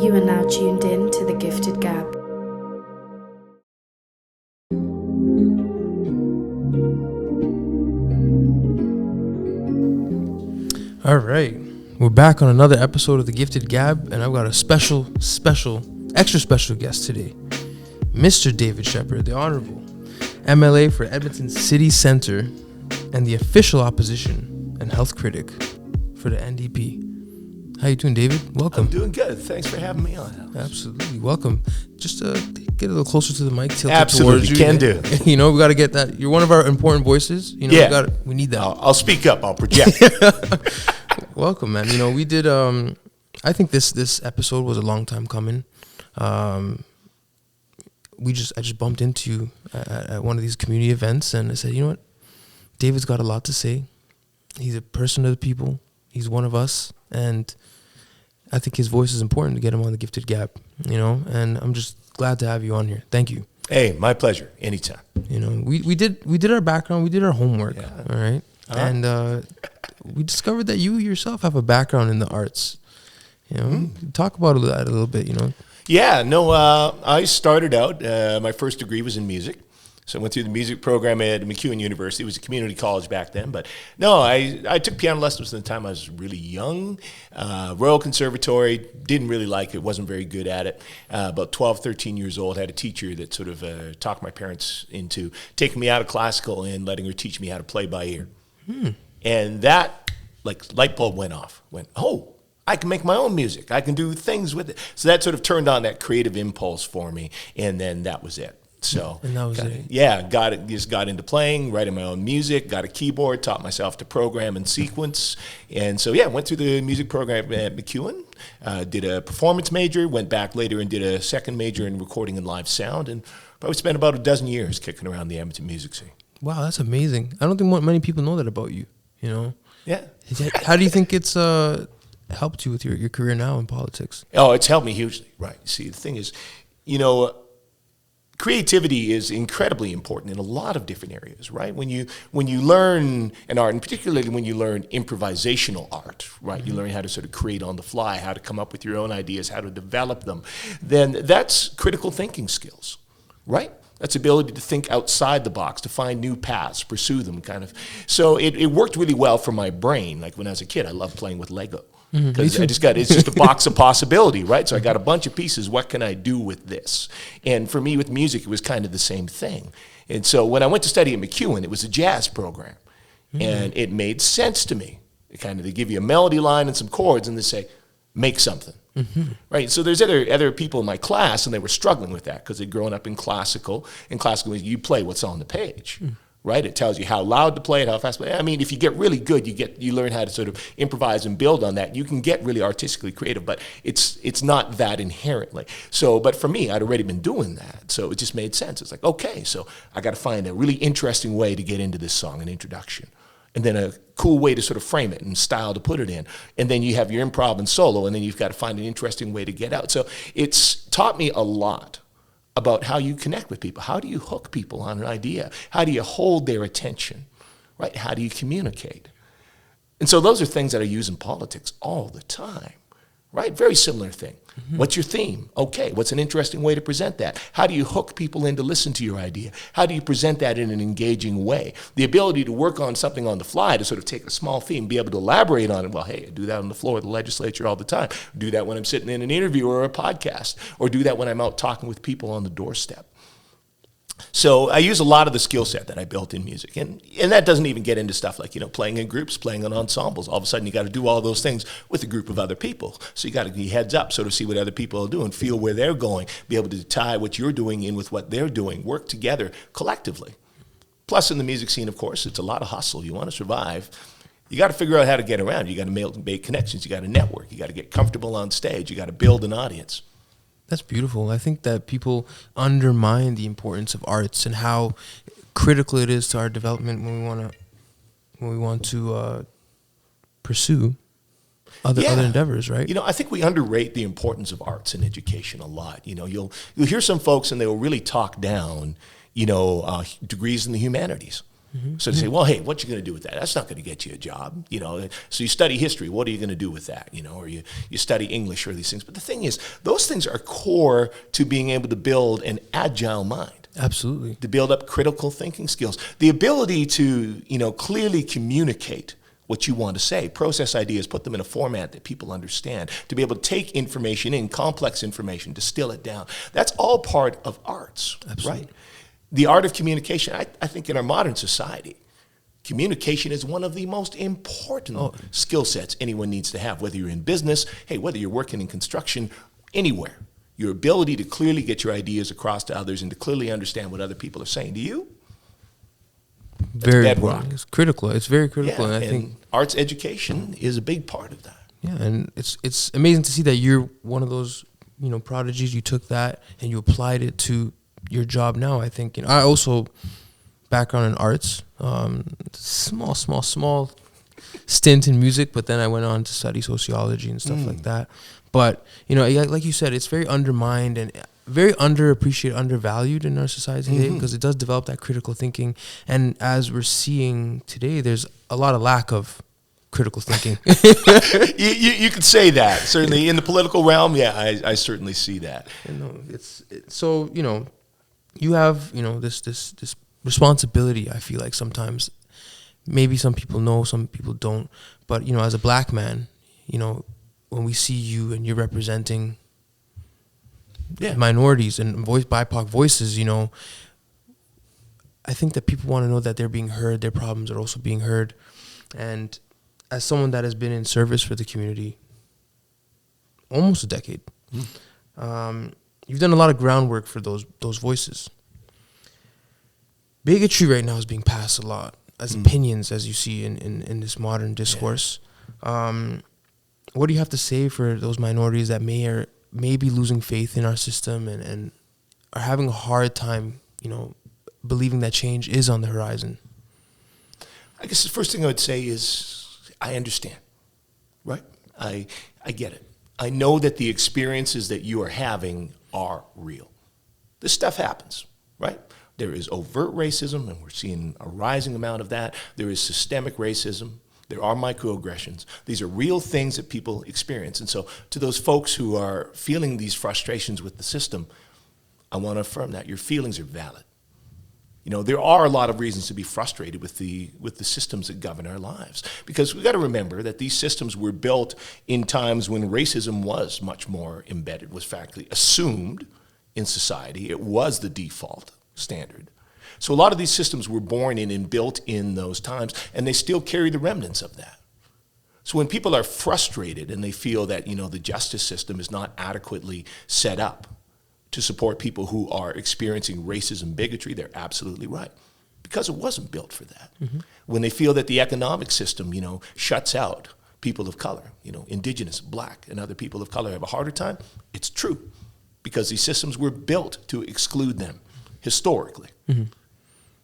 You are now tuned in to The Gifted Gab. All right, we're back on another episode of The Gifted Gab, and I've got a extra special guest today, Mr. David Shepherd, the Honorable MLA for Edmonton-City Centre and the official opposition and health critic for the NDP. How you doing, David? Welcome. I'm doing good. Thanks for having me on. Absolutely. Welcome. Just get a little closer to the mic. Tilt Absolutely. Towards you. Can do. You know, we got to get that. You're one of our important voices. You know, Yeah. we need that. I'll speak up. I'll project. Welcome, man. You know, we did, I think this episode was a long time coming. I just bumped into you at one of these community events, and I said, you know what? David's got a lot to say. He's a person of the people. He's one of us, and I think his voice is important to get him on the Gifted Gab, you know, and I'm just glad to have you on here. Thank you. Hey, my pleasure. Anytime. You know, we did our background, we did our homework, Yeah. all right? Uh-huh. And we discovered that you yourself have a background in the arts. You know, talk about that a little bit, you know. Yeah, no, I started out, my first degree was in music. So I went through the music program at MacEwan University. It was a community college back then. But no, I took piano lessons from the time I was really young. Royal Conservatory, didn't really like it, wasn't very good at it. About 12, 13 years old, had a teacher that sort of talked my parents into taking me out of classical and letting her teach me how to play by ear. And that, like, light bulb went off. Oh, I can make my own music. I can do things with it. So that sort of turned on that creative impulse for me. And then that was it. So and that was it. Yeah, just got into playing, writing my own music, got a keyboard, taught myself to program and sequence. And so, yeah, went through the music program at MacEwan, did a performance major, went back later and did a second major in recording and live sound, and probably spent about a dozen years kicking around the Edmonton music scene. Wow, that's amazing. I don't think many people know that about you, you know. Yeah. How do you think it's helped you with your career now in politics? Oh, it's helped me hugely, right. See, the thing is, you know, creativity is incredibly important in a lot of different areas, right? When you learn an art, and particularly when you learn improvisational art, right? You learn how to sort of create on the fly, how to come up with your own ideas, how to develop them, then that's critical thinking skills, right? That's ability to think outside the box, to find new paths, pursue them, kind of. So it worked really well for my brain. Like when I was a kid, I loved playing with Lego. Because it's just a box of possibility, right? So I got a bunch of pieces. What can I do with this? And for me, with music, it was kind of the same thing. And so when I went to study at MacEwan, it was a jazz program. And it made sense to me. They give you a melody line and some chords, and they say, make something. Right? So there's other people in my class, and they were struggling with that because they'd grown up in classical. And classical is you play what's on the page. Right? It tells you how loud to play it, how fast to play it. I mean, if you get really good, you learn how to sort of improvise and build on that. You can get really artistically creative, but it's not that inherently. So, but for me, I'd already been doing that. So it just made sense. It's like, okay, so I got to find a really interesting way to get into this song, an introduction. And then a cool way to sort of frame it and style to put it in. And then you have your improv and solo, and then you've got to find an interesting way to get out. So it's taught me a lot about how you connect with people. How do you hook people on an idea? How do you hold their attention, right? How do you communicate? And so those are things that I use in politics all the time, right? Very similar thing. What's your theme? Okay, what's an interesting way to present that? How do you hook people in to listen to your idea? How do you present that in an engaging way? The ability to work on something on the fly, to sort of take a small theme, be able to elaborate on it. Well, hey, I do that on the floor of the legislature all the time. Do that when I'm sitting in an interview or a podcast, or do that when I'm out talking with people on the doorstep. So I use a lot of the skill set that I built in music. And that doesn't even get into stuff like, you know, playing in groups, playing in ensembles. All of a sudden you got to do all those things with a group of other people. So you got to be heads up, sort of see what other people are doing, feel where they're going, be able to tie what you're doing in with what they're doing, work together collectively. Plus in the music scene, of course, it's a lot of hustle. You want to survive. You got to figure out how to get around. You got to make connections. You got to network. You got to get comfortable on stage. You got to build an audience. That's beautiful. I think that people undermine the importance of arts and how critical it is to our development when we want to pursue other endeavors, right? You know, I think we underrate the importance of arts in education a lot. You know, you'll hear some folks and they will really talk down, you know, degrees in the humanities. So they say, well, hey, what you going to do with that? That's not going to get you a job, So you study history. What are you going to do with that, Or you study English or these things. But the thing is, those things are core to being able to build an agile mind. Absolutely. To build up critical thinking skills. The ability to, clearly communicate what you want to say, process ideas, put them in a format that people understand, to be able to take information in, complex information, distill it down. That's all part of arts, Absolutely. right? The art of communication, I think in our modern society, communication is one of the most important skill sets anyone needs to have, whether you're in business, whether you're working in construction, anywhere. Your ability to clearly get your ideas across to others and to clearly understand what other people are saying to you. Very bedrock. important. It's critical. It's very critical, Yeah, and I think arts education is a big part of that. yeah, and it's amazing to see that you're one of those prodigies. You took that and you applied it to your job now. I think I also background in arts, small stint in music, but then I went on to study sociology and stuff like that. But like you said, it's very undermined and very underappreciated, undervalued in our society today because it does develop that critical thinking. And as we're seeing today, there's a lot of lack of critical thinking. You could say that. Certainly in the political realm, yeah, I certainly see that. So you have this responsibility. I feel like sometimes, maybe some people know, some people don't. But as a black man, when we see you and you're representing minorities and BIPOC voices, I think that people want to know that they're being heard, their problems are also being heard. And as someone that has been in service for the community almost a decade, you've done a lot of groundwork for those voices. Bigotry right now is being passed a lot as opinions, as you see in this modern discourse. What do you have to say for those minorities that may be losing faith in our system and are having a hard time, believing that change is on the horizon? I guess the first thing I would say is I understand, right? I get it. I know that the experiences that you are having are real. This stuff happens, right? There is overt racism, and we're seeing a rising amount of that. There is systemic racism. There are microaggressions. These are real things that people experience. And so to those folks who are feeling these frustrations with the system, I want to affirm that your feelings are valid. There are a lot of reasons to be frustrated with the systems that govern our lives, because we've got to remember that these systems were built in times when racism was much more embedded, was factually assumed in society. It was the default standard. So a lot of these systems were born in and built in those times, and they still carry the remnants of that. So when people are frustrated and they feel that, the justice system is not adequately set up to support people who are experiencing racism, bigotry, they're absolutely right, because it wasn't built for that. When they feel that the economic system, shuts out people of color, indigenous, black, and other people of color have a harder time, it's true, because these systems were built to exclude them historically.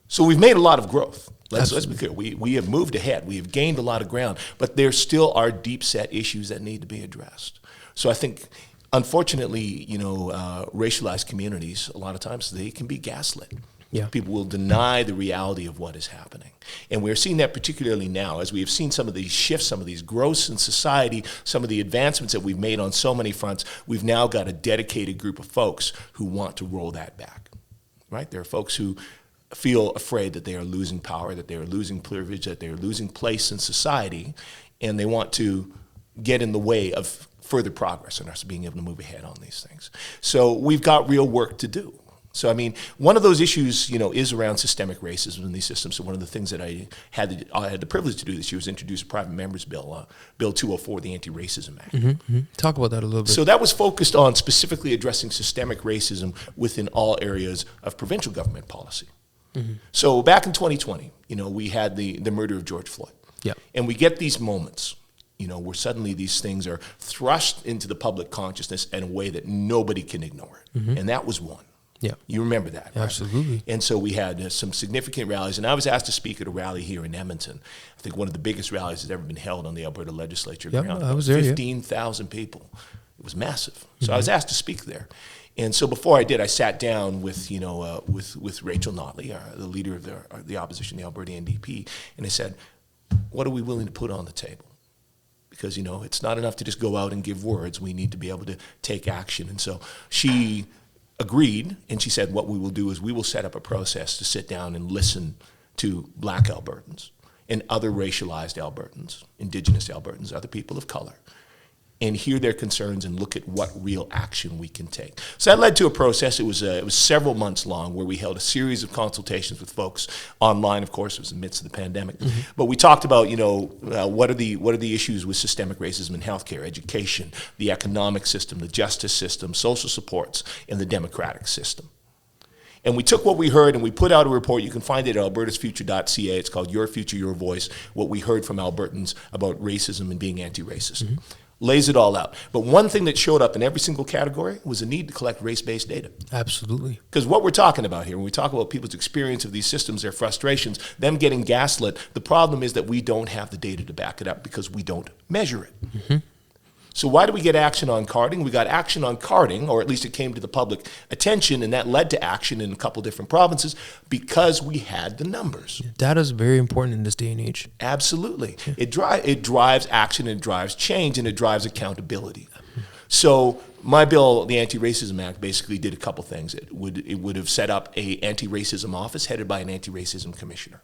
So we've made a lot of growth. Let's be clear. We have moved ahead. We have gained a lot of ground, but there still are deep-set issues that need to be addressed. So I think, unfortunately, racialized communities, a lot of times they can be gaslit. Yeah. People will deny the reality of what is happening. And we're seeing that particularly now, as we have seen some of these shifts, some of these growths in society, some of the advancements that we've made on so many fronts. We've now got a dedicated group of folks who want to roll that back, right? There are folks who feel afraid that they are losing power, that they are losing privilege, that they are losing place in society, and they want to get in the way of further progress and us being able to move ahead on these things. So we've got real work to do. So, one of those issues, is around systemic racism in these systems. So one of the things that I had the privilege to do this year was introduce a private member's bill, Bill 204, the Anti-Racism Act. Talk about that a little bit. So that was focused on specifically addressing systemic racism within all areas of provincial government policy. So back in 2020, we had the murder of George Floyd. Yeah. And we get these moments, where suddenly these things are thrust into the public consciousness in a way that nobody can ignore it. And that was one. Yeah. You remember that, right? Absolutely. And so we had some significant rallies, and I was asked to speak at a rally here in Edmonton. I think one of the biggest rallies that's ever been held on the Alberta legislature ground. I was there, 15,000 people. It was massive. So I was asked to speak there. And so before I did, I sat down with Rachel Notley, the leader of the opposition, the Alberta NDP, and I said, what are we willing to put on the table? Because, it's not enough to just go out and give words. We need to be able to take action. And so she agreed, and she said, what we will do is we will set up a process to sit down and listen to Black Albertans and other racialized Albertans, Indigenous Albertans, other people of color, and hear their concerns and look at what real action we can take. So that led to a process. It was several months long where we held a series of consultations with folks online. Of course, it was in the midst of the pandemic. But we talked about, what are the issues with systemic racism in healthcare, education, the economic system, the justice system, social supports, and the democratic system. And we took what we heard and we put out a report. You can find it at albertasfuture.ca. It's called Your Future, Your Voice, what we heard from Albertans about racism and being anti-racist. Lays it all out. But one thing that showed up in every single category was a need to collect race-based data. Absolutely. Because what we're talking about here, when we talk about people's experience of these systems, their frustrations, them getting gaslit, the problem is that we don't have the data to back it up because we don't measure it. So why do we get action on carding? We got action on carding, or at least it came to the public attention, and that led to action in a couple different provinces because we had the numbers. Data is very important in this day and age. Absolutely. It drives action, it drives change, and it drives accountability. So my bill, the Anti-Racism Act, basically did a couple things. It would have set up a anti-racism office headed by an anti-racism commissioner.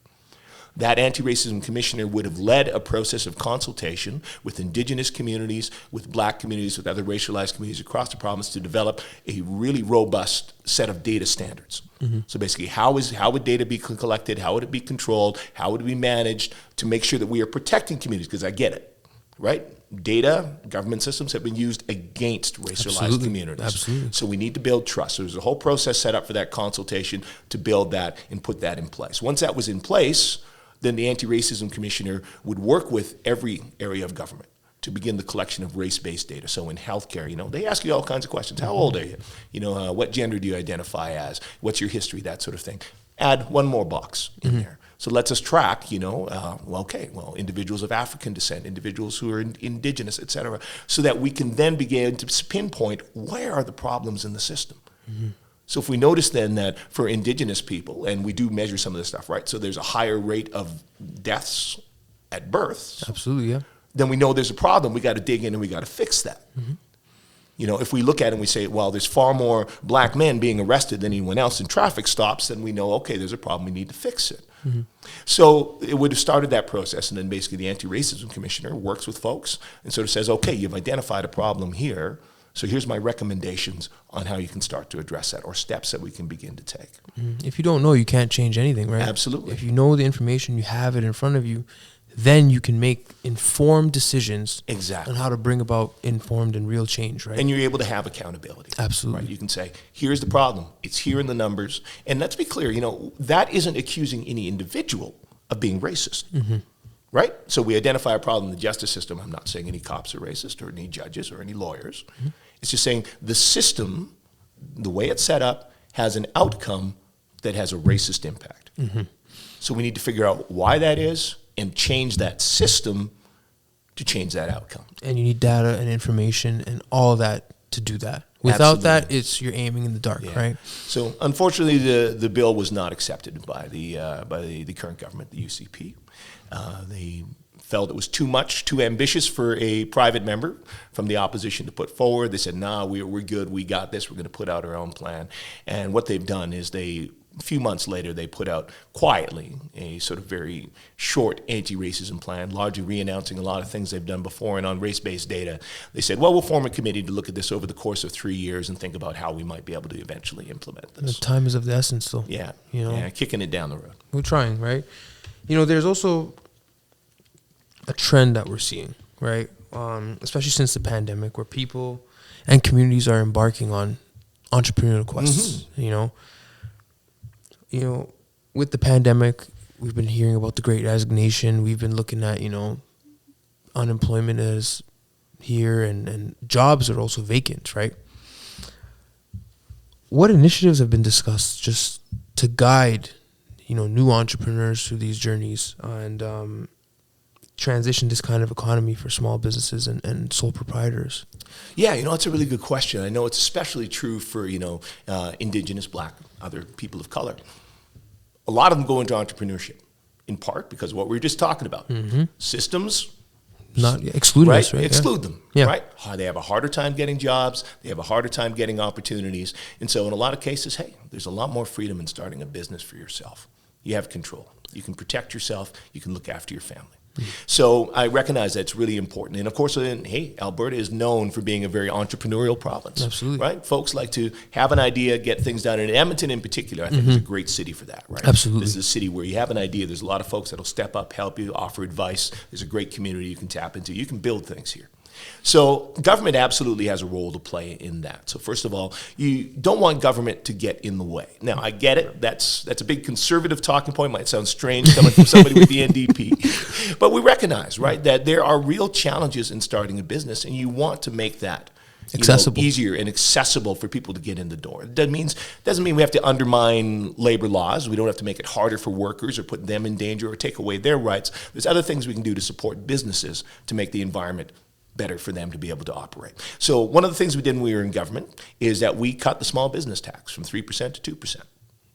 That anti-racism commissioner would have led a process of consultation with Indigenous communities, with Black communities, with other racialized communities across the province to develop a really robust set of data standards. So basically, how would data be collected? How would it be controlled? How would it be managed to make sure that we are protecting communities? Because I get it, right? Data, government systems have been used against racialized communities. Absolutely. So we need to build trust. So there's a whole process set up for that consultation to build that and put that in place. Once that was in place, then the Anti-Racism Commissioner would work with every area of government to begin the collection of race-based data. So in healthcare, they ask you all kinds of questions. How old are you? What gender do you identify as? What's your history? That sort of thing. Add one more box in there. So lets us track, individuals of African descent, individuals who are Indigenous, et cetera, so that we can then begin to pinpoint where are the problems in the system. So if we notice then that for Indigenous people, and we do measure some of this stuff, right? So there's a higher rate of deaths at birth. Absolutely, yeah. Then we know there's a problem. We got to dig in and we got to fix that. If we look at it and we say, well, there's far more Black men being arrested than anyone else in traffic stops, then we know, okay, there's a problem. We need to fix it. So it would have started that process, and then basically the Anti-Racism Commissioner works with folks and sort of says, okay, you've identified a problem here. So here's my recommendations on how you can start to address that, or steps that we can begin to take. If you don't know, you can't change anything, right? Absolutely. If you know the information, you have it in front of you, then you can make informed decisions on how to bring about informed and real change, right? And you're able to have accountability. Absolutely. Right? You can say, here's the problem. It's here in the numbers. And let's be clear, that isn't accusing any individual of being racist. Right? So we identify a problem in the justice system. I'm not saying any cops are racist or any judges or any lawyers. It's just saying the system, the way it's set up, has an outcome that has a racist impact. So we need to figure out why that is and change that system to change that outcome. And you need data and information and all that to do that. Without that, you're aiming in the dark, right? So unfortunately, the bill was not accepted by the current government, the UCP. They felt it was too ambitious for a private member from the opposition to put forward. They said, nah, we're good, we got this, we're going to put out our own plan. And what they've done is a few months later, they put out quietly a sort of very short anti-racism plan, largely re-announcing a lot of things they've done before. And on race-based data, they said, well, we'll form a committee to look at this over the course of 3 years and think about how we might be able to eventually implement this. The time is of the essence, though. Yeah, kicking it down the road. We're trying, right? There's also a trend that we're seeing, right? Especially since the pandemic, where people and communities are embarking on entrepreneurial quests, with the pandemic, we've been hearing about the Great Resignation. We've been looking at, unemployment is here and jobs are also vacant, right? What initiatives have been discussed just to guide, new entrepreneurs through these journeys and transition this kind of economy for small businesses and sole proprietors? Yeah, it's a really good question. I know it's especially true for, Indigenous, Black, other people of color. A lot of them go into entrepreneurship, in part because of what we were just talking about. Systems, Not excluding right? us, right? Exclude them, Yeah. right? They have a harder time getting jobs. They have a harder time getting opportunities. And so in a lot of cases, hey, there's a lot more freedom in starting a business for yourself. You have control. You can protect yourself. You can look after your family. So I recognize that's really important. And of course, hey, Alberta is known for being a very entrepreneurial province. Absolutely. Right? Folks like to have an idea, get things done. And Edmonton in particular, I think is a great city for that, right? Absolutely. This is a city where you have an idea. There's a lot of folks that'll step up, help you, offer advice. There's a great community you can tap into. You can build things here. So government absolutely has a role to play in that. So first of all, you don't want government to get in the way. Now, I get it. That's a big conservative talking point. Might sound strange coming from somebody with the NDP. But we recognize, right, that there are real challenges in starting a business, and you want to make that accessible, easier and accessible for people to get in the door. It doesn't mean we have to undermine labor laws. We don't have to make it harder for workers or put them in danger or take away their rights. There's other things we can do to support businesses to make the environment better for them to be able to operate. So one of the things we did when we were in government is that we cut the small business tax from 3% to 2%.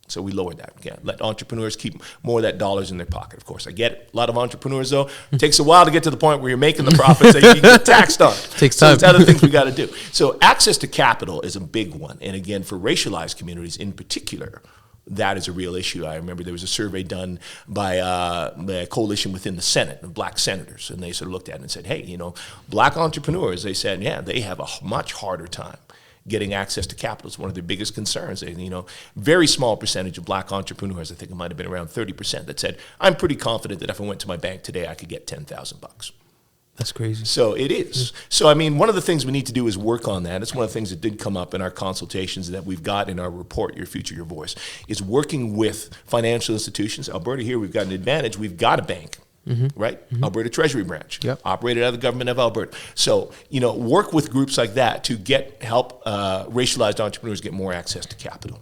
So we lowered that. Again, let entrepreneurs keep more of that dollars in their pocket. Of course, I get it. A lot of entrepreneurs, though, it takes a while to get to the point where you're making the profits that you can get taxed on. Takes so time. it's other things we got to do. So access to capital is a big one. And again, for racialized communities in particular, that is a real issue. I remember there was a survey done by a coalition within the Senate of black senators, and they sort of looked at it and said, hey, black entrepreneurs, they said, yeah, they have a much harder time getting access to capital. It's one of their biggest concerns. Very small percentage of black entrepreneurs, I think it might have been around 30%, that said, I'm pretty confident that if I went to my bank today, I could get $10,000. That's crazy. So it is. So, one of the things we need to do is work on that. It's one of the things that did come up in our consultations that we've got in our report, Your Future, Your Voice, is working with financial institutions. Alberta here, we've got an advantage. We've got a bank, right? Alberta Treasury Branch, operated out of the government of Alberta. So, work with groups like that to help racialized entrepreneurs get more access to capital.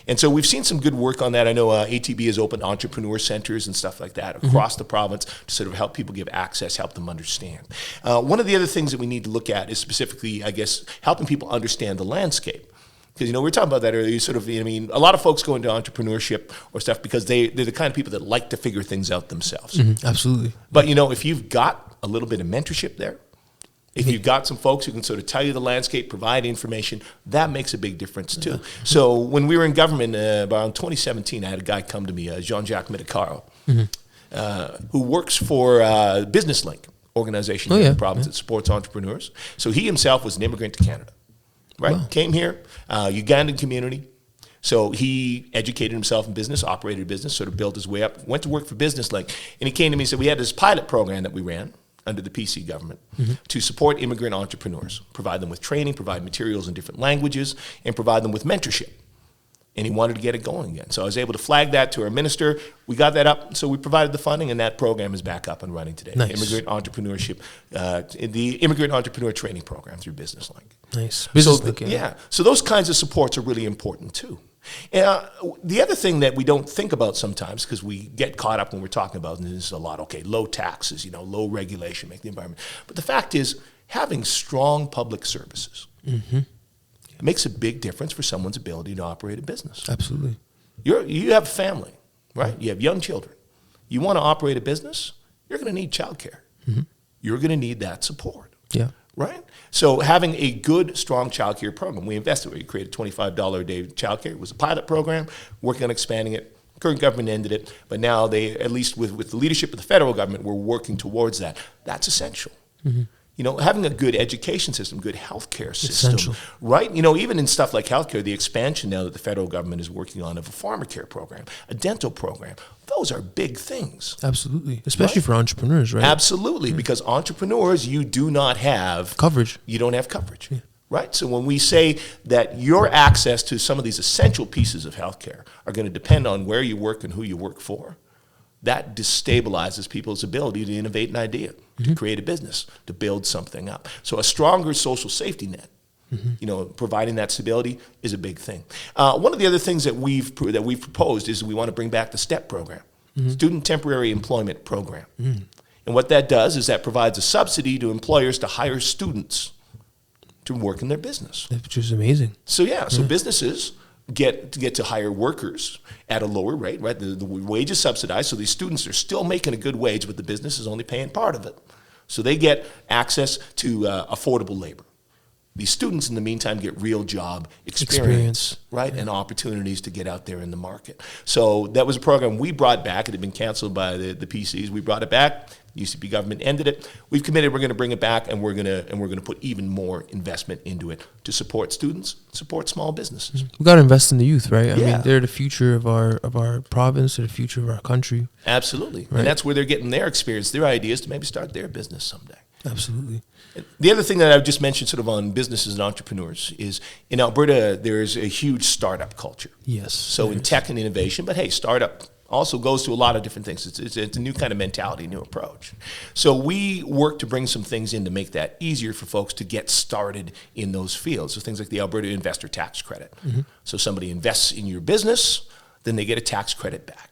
And so we've seen some good work on that. I know ATB has opened entrepreneur centers and stuff like that across the province to sort of help people give access, help them understand. One of the other things that we need to look at is specifically, I guess, helping people understand the landscape. Because, we were talking about that earlier, a lot of folks go into entrepreneurship or stuff because they're the kind of people that like to figure things out themselves. Absolutely. But, if you've got a little bit of mentorship there, if you've got some folks who can sort of tell you the landscape, provide information, that makes a big difference too. So when we were in government around 2017, I had a guy come to me, Jean-Jacques Medicaro, who works for Business Link organization in the province that supports entrepreneurs. So he himself was an immigrant to Canada, right? Wow. Came here, Ugandan community. So he educated himself in business, operated a business, sort of built his way up, went to work for Business Link. And he came to me and said, we had this pilot program that we ran under the PC government to support immigrant entrepreneurs, provide them with training, provide materials in different languages, and provide them with mentorship. And he wanted to get it going again. So I was able to flag that to our minister. We got that up, so we provided the funding, and that program is back up and running today. Nice. Immigrant entrepreneurship, the Immigrant Entrepreneur Training Program through Business Link. Nice. Business Link, yeah. So those kinds of supports are really important too. The other thing that we don't think about sometimes, because we get caught up when we're talking about, and this is a lot, low taxes, low regulation, make the environment. But the fact is, having strong public services makes a big difference for someone's ability to operate a business. Absolutely. You have a family, right? You have young children. You want to operate a business, you're going to need childcare. You're going to need that support. Yeah. Right? So having a good, strong childcare program, we invested. We created $25 a day childcare. It was a pilot program, working on expanding it. Current government ended it, but now they, at least with the leadership of the federal government, we're working towards that. That's essential. Having a good education system, good healthcare system, essential. Right? Even in stuff like healthcare, the expansion now that the federal government is working on of a pharmacare program, a dental program, those are big things. Absolutely. Especially for entrepreneurs, right? Absolutely, because entrepreneurs, you do not have coverage. You don't have coverage, right? So when we say that your access to some of these essential pieces of healthcare are going to depend on where you work and who you work for, that destabilizes people's ability to innovate an idea, to create a business, to build something up. So a stronger social safety net, providing that stability is a big thing. One of the other things that we've proposed is we want to bring back the STEP program, Student Temporary Employment Program. And what that does is that provides a subsidy to employers to hire students to work in their business. Which is amazing. So businesses get to hire workers at a lower rate, right? The wage is subsidized, so these students are still making a good wage, but the business is only paying part of it. So they get access to affordable labor. These students, in the meantime, get real job experience, right? And opportunities to get out there in the market. So that was a program we brought back. It had been canceled by the PCs. We brought it back. UCP government ended it. We've committed we're going to bring it back, and we're going to put even more investment into it to support students, support small businesses. We got to invest in the youth, right? I Yeah. mean, they're the future of our province, they're the future of our country. Absolutely. Right. And that's where they're getting their experience, their ideas to maybe start their business someday. Absolutely. The other thing that I've just mentioned sort of on businesses and entrepreneurs is in Alberta, there's a huge startup culture. Yes. So in tech and innovation, but hey, startup also goes to a lot of different things. It's a new kind of mentality, new approach. So we work to bring some things in to make that easier for folks to get started in those fields. So things like the Alberta Investor Tax Credit. So somebody invests in your business, then they get a tax credit back.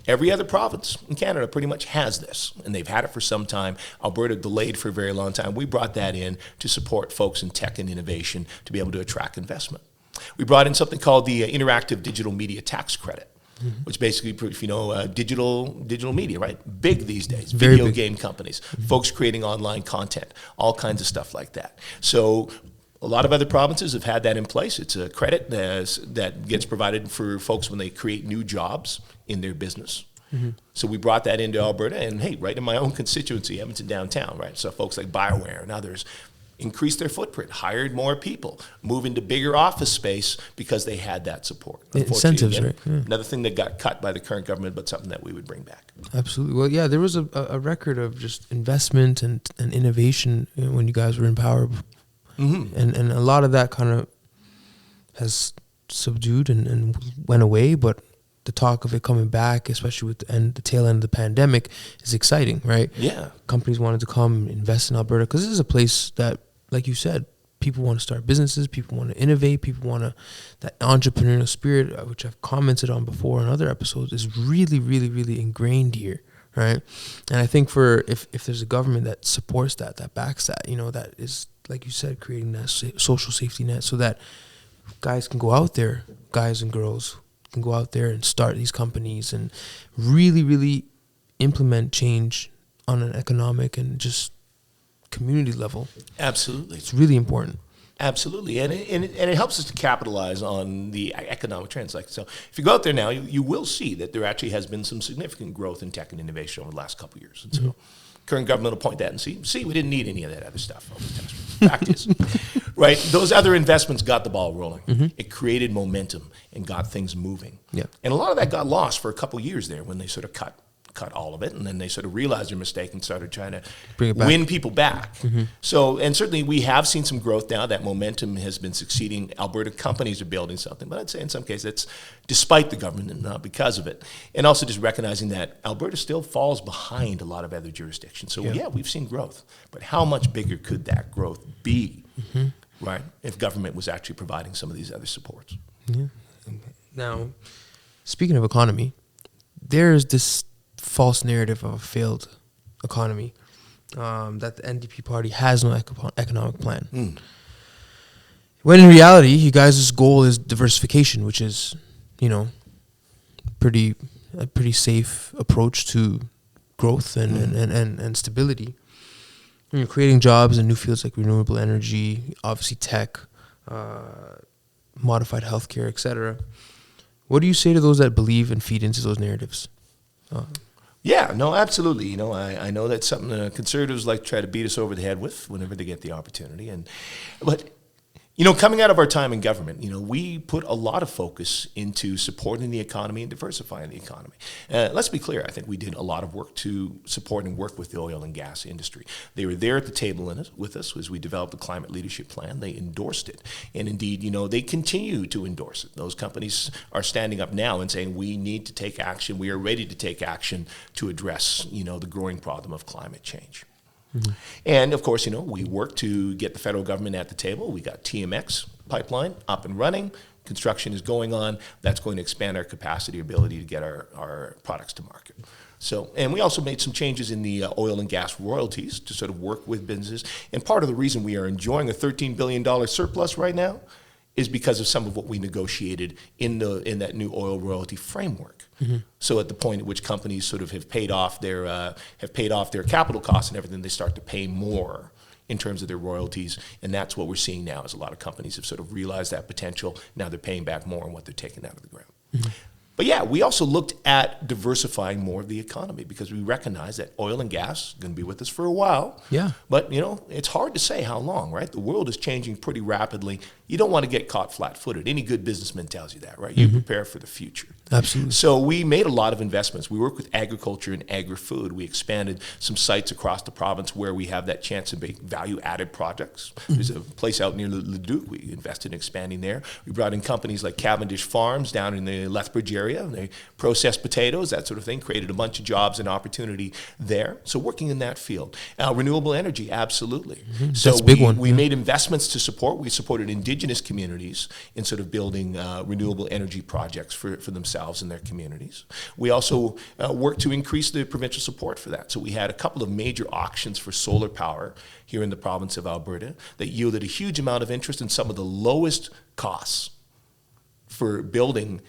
Every other province in Canada pretty much has this, and they've had it for some time. Alberta delayed for a very long time. We brought that in to support folks in tech and innovation to be able to attract investment. We brought in something called the Interactive Digital Media Tax Credit, which basically, if you know, digital media, right? Big these days, Very video big. game companies, folks creating online content, all kinds of stuff like that. So a lot of other provinces have had that in place. It's a credit that gets provided for folks when they create new jobs in their business. So we brought that into Alberta, and hey, right in my own constituency, Edmonton downtown, right? So folks like BioWare and others increased their footprint, hired more people, moved into bigger office space because they had that support. Incentives, Again, right? Yeah. Another thing that got cut by the current government, but something that we would bring back. Absolutely. Well, yeah, there was a record of just investment and innovation when you guys were in power. And a lot of that kind of has subdued and went away, but the talk of it coming back, especially with the tail end of the pandemic, is exciting, right? Yeah. Companies wanted to come invest in Alberta because this is a place that, like you said, people want to start businesses, people want to innovate, people want to, that entrepreneurial spirit, which I've commented on before in other episodes, is really, really, really ingrained here, right? And I think if there's a government that supports that backs that, that is, like you said, creating that social safety net so that guys can go out there, guys and girls can go out there and start these companies and really, really implement change on an economic and just community level. Absolutely. It's really important. Absolutely, and it helps us to capitalize on the economic trends. Like, so if you go out there now, you will see that there actually has been some significant growth in tech and innovation over the last couple of years. And so current government will point that and see, we didn't need any of that other stuff. Fact is, right, those other investments got the ball rolling. It created momentum and got things moving. Yeah. And a lot of that got lost for a couple of years there when they sort of cut all of it, and then they sort of realized their mistake and started trying to Bring it back. win people back. So, and certainly we have seen some growth now. That momentum has been succeeding. Alberta companies are building something, but I'd say in some cases it's despite the government and not because of it. And also just recognizing that Alberta still falls behind a lot of other jurisdictions. So yeah, we've seen growth, but how much bigger could that growth be, right, if government was actually providing some of these other supports? Yeah. Now, speaking of economy, there's this false narrative of a failed economy, that the NDP party has no economic plan. When in reality, you guys' goal is diversification, which is, a pretty safe approach to growth and stability. You're creating jobs in new fields like renewable energy, obviously tech, modified healthcare, etc. What do you say to those that believe and feed into those narratives? Yeah, no, absolutely. I know that's something conservatives like to try to beat us over the head with whenever they get the opportunity. But coming out of our time in government, we put a lot of focus into supporting the economy and diversifying the economy. Let's be clear, I think we did a lot of work to support and work with the oil and gas industry. They were there at the table with us as we developed the climate leadership plan. They endorsed it. And indeed, they continue to endorse it. Those companies are standing up now and saying, we need to take action. We are ready to take action to address, the growing problem of climate change. And of course, we worked to get the federal government at the table. We got TMX pipeline up and running. Construction is going on. That's going to expand our capacity, ability to get our products to market. So, and we also made some changes in the oil and gas royalties to sort of work with businesses. And part of the reason we are enjoying a $13 billion surplus right now is because of some of what we negotiated in that new oil royalty framework. So at the point at which companies sort of have paid off their capital costs and everything, they start to pay more in terms of their royalties, and that's what we're seeing now. Is a lot of companies have sort of realized that potential. Now they're paying back more on what they're taking out of the ground. But yeah, we also looked at diversifying more of the economy because we recognize that oil and gas is going to be with us for a while. Yeah. But, it's hard to say how long, right? The world is changing pretty rapidly. You don't want to get caught flat-footed. Any good businessman tells you that, right? You prepare for the future. Absolutely. So we made a lot of investments. We work with agriculture and agri-food. We expanded some sites across the province where we have that chance to make value-added projects. There's a place out near Leduc. We invested in expanding there. We brought in companies like Cavendish Farms down in the Lethbridge area. They process potatoes, that sort of thing, created a bunch of jobs and opportunity there. So working in that field. Renewable energy, absolutely. So That's a big one. We made investments to support. We supported indigenous communities in sort of building renewable energy projects for themselves and their communities. We also worked to increase the provincial support for that. So we had a couple of major auctions for solar power here in the province of Alberta that yielded a huge amount of interest and some of the lowest costs for building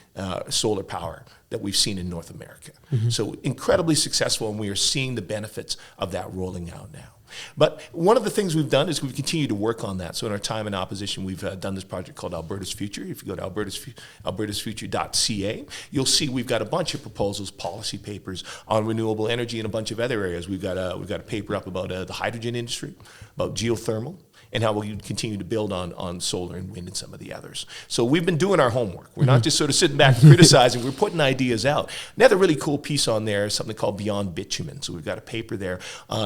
solar power that we've seen in North America. So incredibly successful, and we are seeing the benefits of that rolling out now. But one of the things we've done is we've continued to work on that. So in our time in opposition, we've done this project called Alberta's Future. If you go to albertasfuture.ca, you'll see we've got a bunch of proposals, policy papers on renewable energy and a bunch of other areas. We've got a paper up about the hydrogen industry, about geothermal, and how we'll continue to build on solar and wind and some of the others. So we've been doing our homework. We're not just sort of sitting back and criticizing, we're putting ideas out. Another really cool piece on there is something called Beyond Bitumen. So we've got a paper there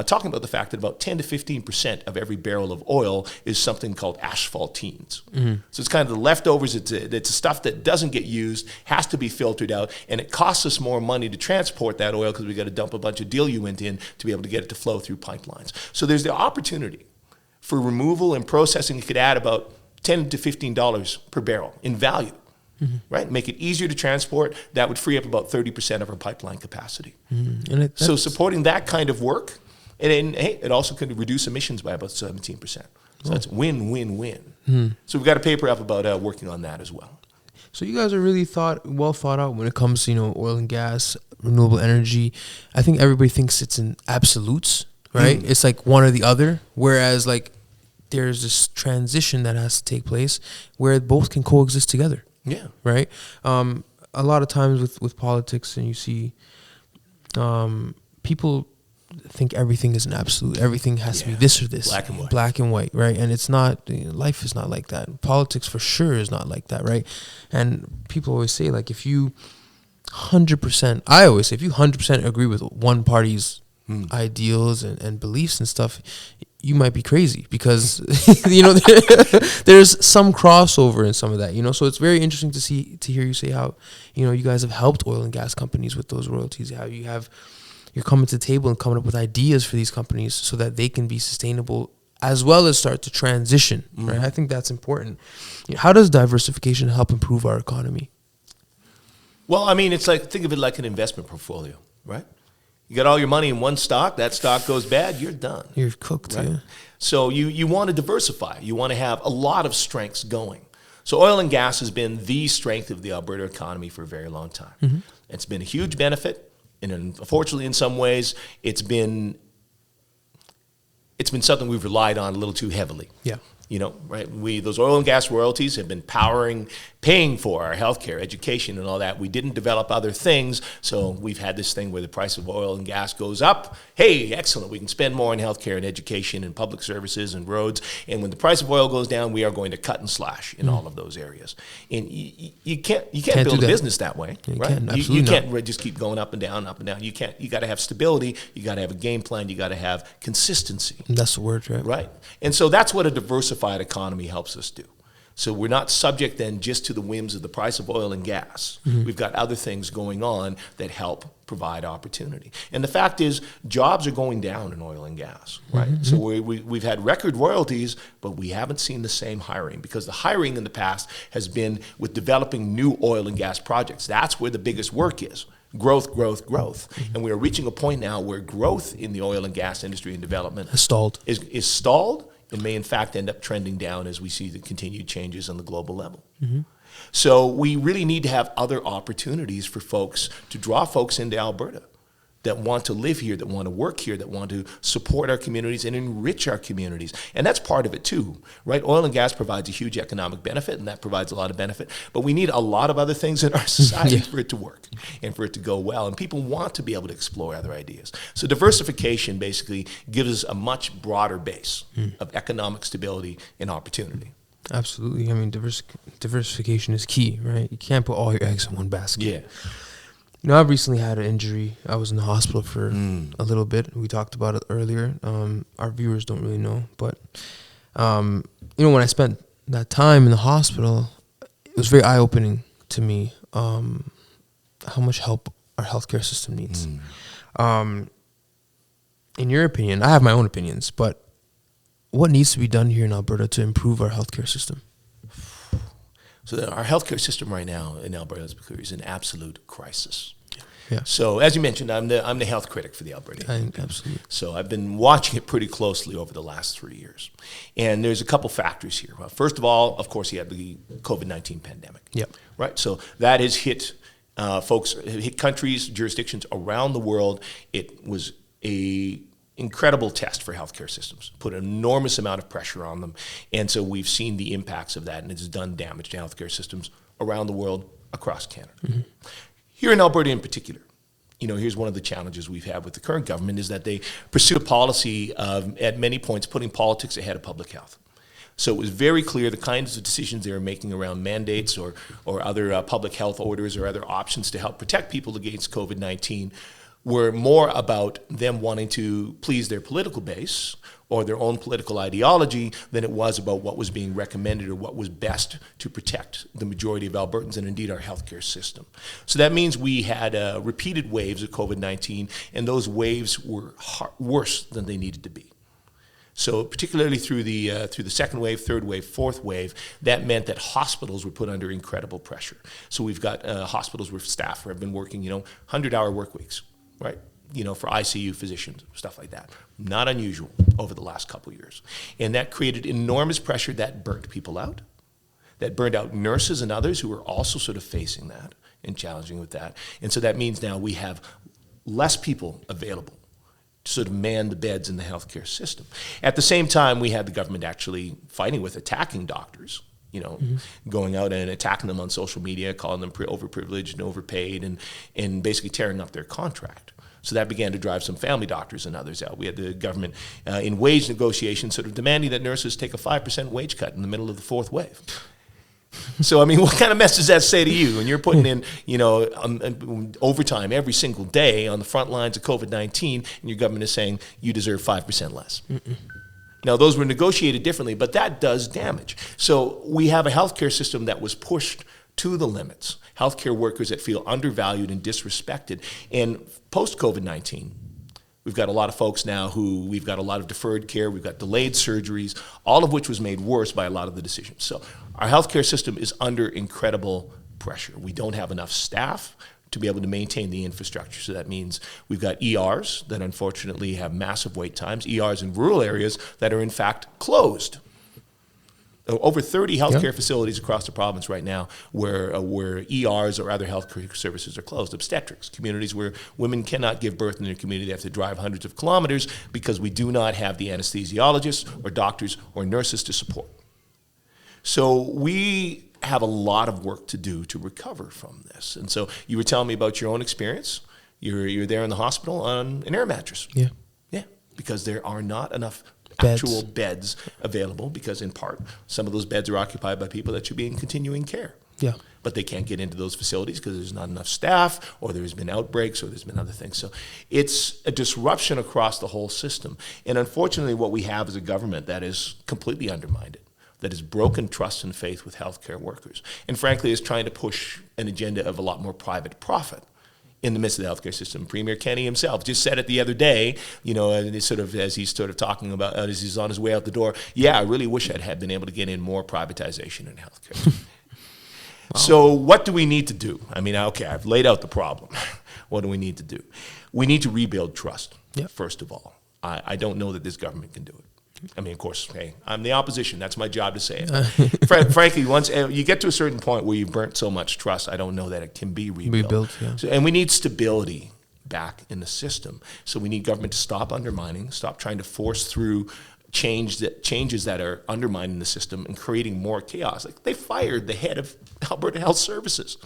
talking about the fact that about 10 to 15% of every barrel of oil is something called asphaltenes. So it's kind of the leftovers, it's stuff that doesn't get used, has to be filtered out, and it costs us more money to transport that oil because we've got to dump a bunch of diluent in to be able to get it to flow through pipelines. So there's the opportunity for removal and processing. It could add about $10 to $15 per barrel in value, right? Make it easier to transport. That would free up about 30% of our pipeline capacity. So supporting that kind of work, and hey, it also could reduce emissions by about 17%. So that's win-win-win. So we've got a paper up about working on that as well. So you guys are really well thought out when it comes to oil and gas, renewable energy. I think everybody thinks it's in absolutes, right? It's like one or the other, whereas like there's this transition that has to take place where both can coexist together. Yeah. Right? A lot of times with politics, and you see people think everything is an absolute. Everything has to be this or this. Black and white, right? And it's not, life is not like that. Politics for sure is not like that, right? And people always say, like, if you 100%, I always say, if you 100% agree with one party's ideals and beliefs and stuff, you might be crazy because there's some crossover in some of that, so it's very interesting to hear you say how you guys have helped oil and gas companies with those royalties, how you're coming to the table and coming up with ideas for these companies so that they can be sustainable as well as start to transition, right? I think that's important. How does diversification help improve our economy? Well, I mean, it's like, think of it like an investment portfolio, right? You got all your money in one stock, that stock goes bad, you're done. You're cooked, right? Yeah. So you want to diversify. You want to have a lot of strengths going. So oil and gas has been the strength of the Alberta economy for a very long time. It's been a huge benefit, and unfortunately in some ways it's been something we've relied on a little too heavily. Yeah. Right? Those oil and gas royalties have been paying for our healthcare, education, and all that. We didn't develop other things, so we've had this thing where the price of oil and gas goes up. Hey, excellent, we can spend more on healthcare and education and public services and roads. And when the price of oil goes down, we are going to cut and slash in all of those areas. And you can't build a business that way, right? You can't just keep going up and down, up and down. You can't. You got to have stability. You got to have a game plan. You got to have consistency. That's the word, right? Right. And so that's what a diversified economy helps us do. So we're not subject then just to the whims of the price of oil and gas. We've got other things going on that help provide opportunity. And the fact is, jobs are going down in oil and gas, right? So we've had record royalties, but we haven't seen the same hiring because the hiring in the past has been with developing new oil and gas projects. That's where the biggest work is. growth, growth, growth. And we are reaching a point now where growth in the oil and gas industry and development Has stalled. is stalled and may in fact end up trending down as we see the continued changes on the global level. So we really need to have other opportunities for folks to draw folks into Alberta that want to live here, that want to work here, that want to support our communities and enrich our communities. And that's part of it too, right? Oil and gas provides a huge economic benefit, and that provides a lot of benefit. But we need a lot of other things in our society for it to work and for it to go well. And people want to be able to explore other ideas. So diversification basically gives us a much broader base of economic stability and opportunity. Absolutely. I mean, diversification is key, right? You can't put all your eggs in one basket. Yeah. You know, I've recently had an injury. I was in the hospital for a little bit. We talked about it earlier. Our viewers don't really know. But, you know, when I spent that time in the hospital, it was very eye-opening to me how much help our healthcare system needs. In your opinion, I have my own opinions, but what needs to be done here in Alberta to improve our healthcare system? So our healthcare system right now in Alberta is in absolute crisis. Yeah. So as you mentioned, I'm the health critic for the Alberta. Absolutely. So I've been watching it pretty closely over the last 3 years. And there's a couple factors here. Well, first of all, of course, you have the COVID-19 pandemic. Yep. Right. So that has hit hit countries, jurisdictions around the world. It was a incredible test for healthcare systems, put an enormous amount of pressure on them. And so we've seen the impacts of that, and it's done damage to healthcare systems around the world, across Canada. Here in Alberta in particular, you know, here's one of the challenges we've had with the current government is that they pursue a policy of, at many points, putting politics ahead of public health. So it was very clear the kinds of decisions they were making around mandates or other public health orders or other options to help protect people against COVID-19 were more about them wanting to please their political base or their own political ideology than it was about what was being recommended or what was best to protect the majority of Albertans and indeed our healthcare system. So that means we had repeated waves of COVID-19, and those waves were worse than they needed to be. So particularly through the second wave, third wave, fourth wave, that meant that hospitals were put under incredible pressure. So we've got hospitals where staff have been working, 100-hour work weeks. Right, for ICU physicians, stuff like that. Not unusual over the last couple of years. And that created enormous pressure that burnt people out, that burned out nurses and others who were also sort of facing that and challenging with that. And so that means now we have less people available to sort of man the beds in the healthcare system. At the same time, we had the government actually fighting with attacking doctors, going out and attacking them on social media, calling them overprivileged and overpaid, and basically tearing up their contract. So that began to drive some family doctors and others out. We had the government in wage negotiations sort of demanding that nurses take a 5% wage cut in the middle of the fourth wave. So, I mean, what kind of mess does that say to you? And you're putting in, overtime every single day on the front lines of COVID-19, and your government is saying you deserve 5% less. Now, those were negotiated differently, but that does damage. So we have a healthcare system that was pushed to the limits, healthcare workers that feel undervalued and disrespected. And post-COVID-19, we've got a lot of folks now we've got a lot of deferred care, we've got delayed surgeries, all of which was made worse by a lot of the decisions. So our healthcare system is under incredible pressure. We don't have enough staff to be able to maintain the infrastructure. So that means we've got ERs that unfortunately have massive wait times, ERs in rural areas that are in fact closed. Over 30 healthcare facilities across the province right now where ERs or other healthcare services are closed. Obstetrics, communities where women cannot give birth in their community. They have to drive hundreds of kilometers because we do not have the anesthesiologists or doctors or nurses to support. So we have a lot of work to do to recover from this. And so you were telling me about your own experience. You're there in the hospital on an air mattress. Yeah. Yeah, because there are not enough Beds. Actual beds available because in part some of those beds are occupied by people that should be in continuing care. Yeah. But they can't get into those facilities because there's not enough staff or there's been outbreaks or there's been other things. So it's a disruption across the whole system. And unfortunately what we have is a government that is completely undermined, that has broken trust and faith with healthcare workers, and frankly is trying to push an agenda of a lot more private profit in the midst of the healthcare system. Premier Kenney himself just said it the other day, and as he's talking about, as he's on his way out the door, I really wish I had been able to get in more privatization in healthcare. Wow. So what do we need to do? I mean, okay, I've laid out the problem. What do we need to do? We need to rebuild trust, Yep. first of all. I don't know that this government can do it. I mean, of course, hey, I'm the opposition. That's my job to say it. Frankly, once you get to a certain point where you've burnt so much trust, I don't know that it can be rebuilt. Yeah. So, and we need stability back in the system. So we need government to stop undermining, stop trying to force through changes that are undermining the system and creating more chaos. Like, they fired the head of Alberta Health Services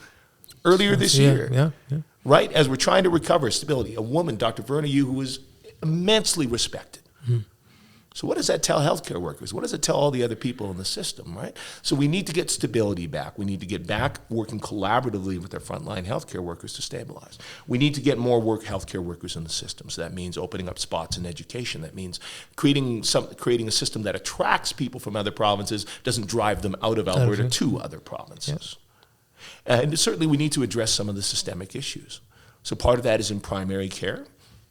earlier this year. Yeah. Right? As we're trying to recover stability. A woman, Dr. Verna Yu, who was immensely respected. So what does that tell healthcare workers? What does it tell all the other people in the system, right? So we need to get stability back. We need to get back working collaboratively with our frontline healthcare workers to stabilize. We need to get more healthcare workers in the system. So that means opening up spots in education. That means creating a system that attracts people from other provinces, doesn't drive them out of Alberta to other provinces. Yep. And certainly we need to address some of the systemic issues. So part of that is in primary care.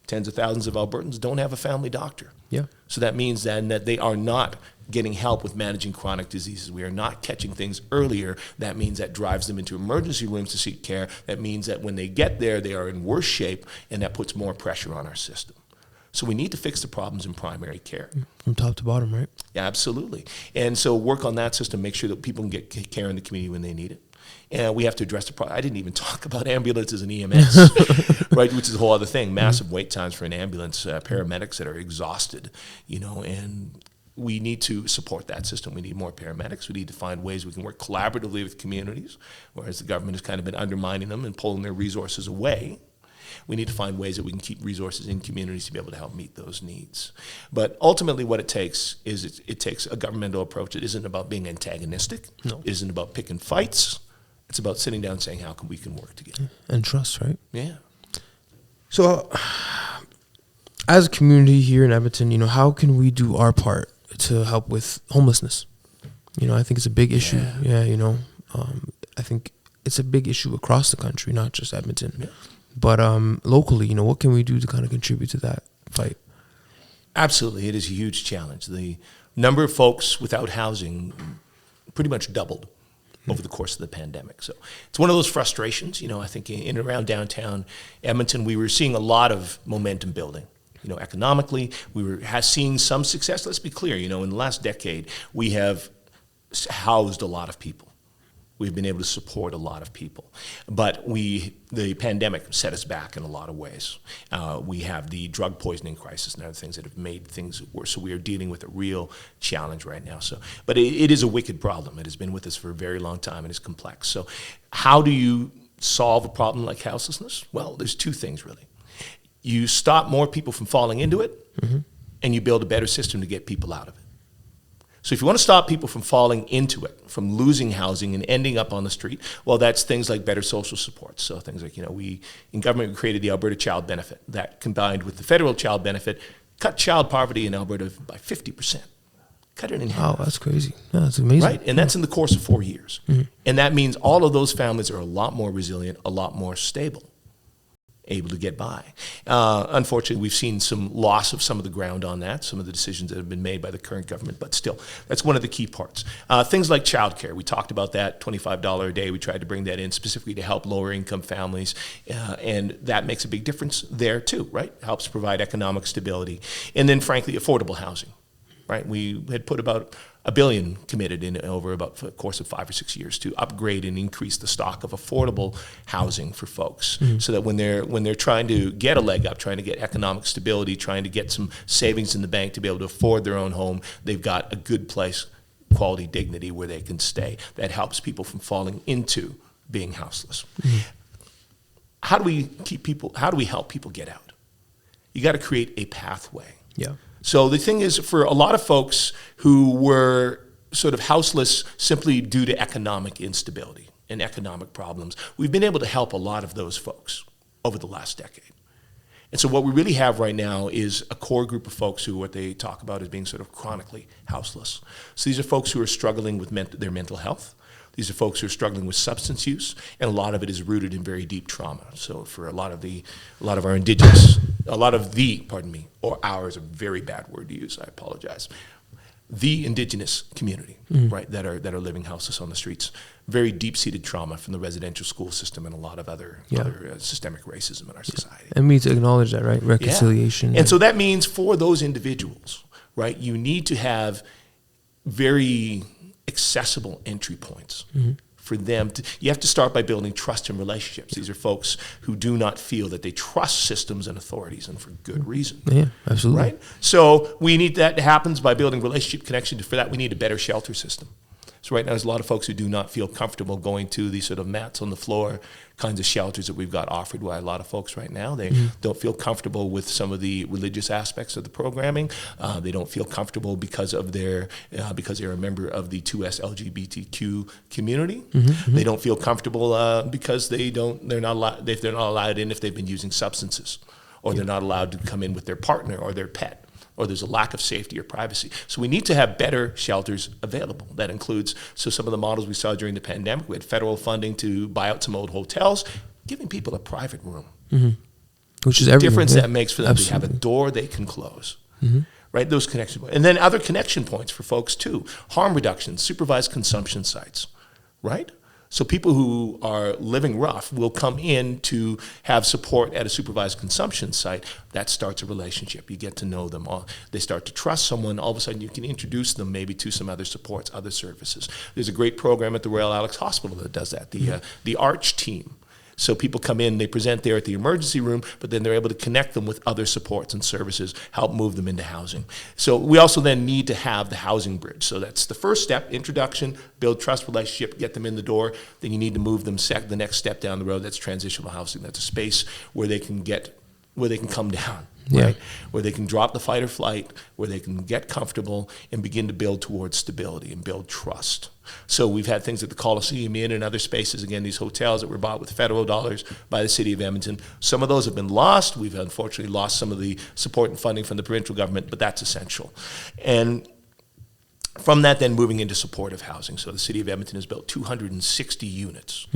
Tens of thousands of Albertans don't have a family doctor. Yeah. So that means then that they are not getting help with managing chronic diseases. We are not catching things earlier. That means that drives them into emergency rooms to seek care. That means that when they get there, they are in worse shape, and that puts more pressure on our system. So we need to fix the problems in primary care. From top to bottom, right? Yeah, absolutely. And so work on that system, make sure that people can get care in the community when they need it. And we have to address the problem. I didn't even talk about ambulances and EMS, right, which is a whole other thing. Massive wait times for an ambulance, paramedics that are exhausted, and we need to support that system. We need more paramedics. We need to find ways we can work collaboratively with communities, whereas the government has kind of been undermining them and pulling their resources away. We need to find ways that we can keep resources in communities to be able to help meet those needs. But ultimately what it takes is it takes a governmental approach. It isn't about being antagonistic. No. It isn't about picking fights. It's about sitting down and saying, how can we work together? And trust, right? Yeah. So as a community here in Edmonton, how can we do our part to help with homelessness? I think it's a big issue. Yeah, I think it's a big issue across the country, not just Edmonton. Yeah. But locally, what can we do to kind of contribute to that fight? Absolutely. It is a huge challenge. The number of folks without housing pretty much doubled over the course of the pandemic. So it's one of those frustrations. I think in and around downtown Edmonton, we were seeing a lot of momentum building. Economically, we were seeing some success. Let's be clear, in the last decade, we have housed a lot of people. We've been able to support a lot of people. But the pandemic set us back in a lot of ways. We have the drug poisoning crisis and other things that have made things worse. So we are dealing with a real challenge right now. But it is a wicked problem. It has been with us for a very long time and it's complex. So how do you solve a problem like houselessness? Well, there's two things really. You stop more people from falling into it, and you build a better system to get people out of it. So if you want to stop people from falling into it, from losing housing and ending up on the street, well, that's things like better social supports. So things like, we in government, we created the Alberta Child Benefit. That combined with the federal child benefit, cut child poverty in Alberta by 50%. Cut it in half. Wow, that's crazy. Yeah, that's amazing. Right? And that's in the course of 4 years. And that means all of those families are a lot more resilient, a lot more stable, able to get by. Unfortunately, we've seen some loss of some of the ground on that, some of the decisions that have been made by the current government, but still, that's one of the key parts. Things like childcare, we talked about that, $25 a day. We tried to bring that in specifically to help lower income families, and that makes a big difference there too, right? Helps provide economic stability. And then frankly, affordable housing, right? We had put about $1 billion committed in over about the course of 5 or 6 years to upgrade and increase the stock of affordable housing for folks, so that when they're trying to get a leg up, trying to get economic stability, trying to get some savings in the bank to be able to afford their own home, they've got a good place, quality, dignity where they can stay. That helps people from falling into being houseless. How do we help people get out? You got to create a pathway. Yeah. So the thing is, for a lot of folks who were sort of houseless simply due to economic instability and economic problems, we've been able to help a lot of those folks over the last decade. And so what we really have right now is a core group of folks who what they talk about as being sort of chronically houseless. So these are folks who are struggling with their mental health. These are folks who are struggling with substance use, and a lot of it is rooted in very deep trauma. So for a lot of our indigenous, or our is a very bad word to use, I apologize. the indigenous community, right, that are living houseless on the streets. Very deep-seated trauma from the residential school system and a lot of other systemic racism in our society. And we need to acknowledge that, right? Reconciliation. And so that means for those individuals, right, you need to have very accessible entry points for them. You have to start by building trust and relationships. These are folks who do not feel that they trust systems and authorities, and for good reason. Yeah, absolutely. Right? So we need that happens by building relationship connection. For that, we need a better shelter system. So right now, there's a lot of folks who do not feel comfortable going to these sort of mats on the floor kinds of shelters that we've got offered by a lot of folks right now. They don't feel comfortable with some of the religious aspects of the programming. They don't feel comfortable because of because they're a member of the 2S LGBTQ community. They don't feel comfortable because they're not allowed in if they've been using substances, or they're not allowed to come in with their partner or their pet, or there's a lack of safety or privacy. So we need to have better shelters available. That includes, so some of the models we saw during the pandemic, we had federal funding to buy out some old hotels, giving people a private room. Which is the everything. difference Yeah. that makes for them to have a door they can close. Right, those connection points. And then other connection points for folks too. Harm reduction, supervised consumption sites, right? So people who are living rough will come in to have support at a supervised consumption site. That starts a relationship. You get to know them. They start to trust someone. All of a sudden, you can introduce them maybe to some other supports, other services. There's a great program at the Royal Alex Hospital that does that, the ARCH team. So people come in, they present there at the emergency room, but then they're able to connect them with other supports and services, help move them into housing. So we also then need to have the housing bridge. So that's the first step, introduction, build trust relationship, get them in the door. Then you need to move them the next step down the road. That's transitional housing. That's a space where they can come down. Right? Where they can drop the fight or flight, where they can get comfortable and begin to build towards stability and build trust. So we've had things at the Coliseum Inn and other spaces, again, these hotels that were bought with federal dollars by the city of Edmonton. Some of those have been lost. We've unfortunately lost some of the support and funding from the provincial government, but that's essential. And from that, then moving into supportive housing. So the city of Edmonton has built 260 units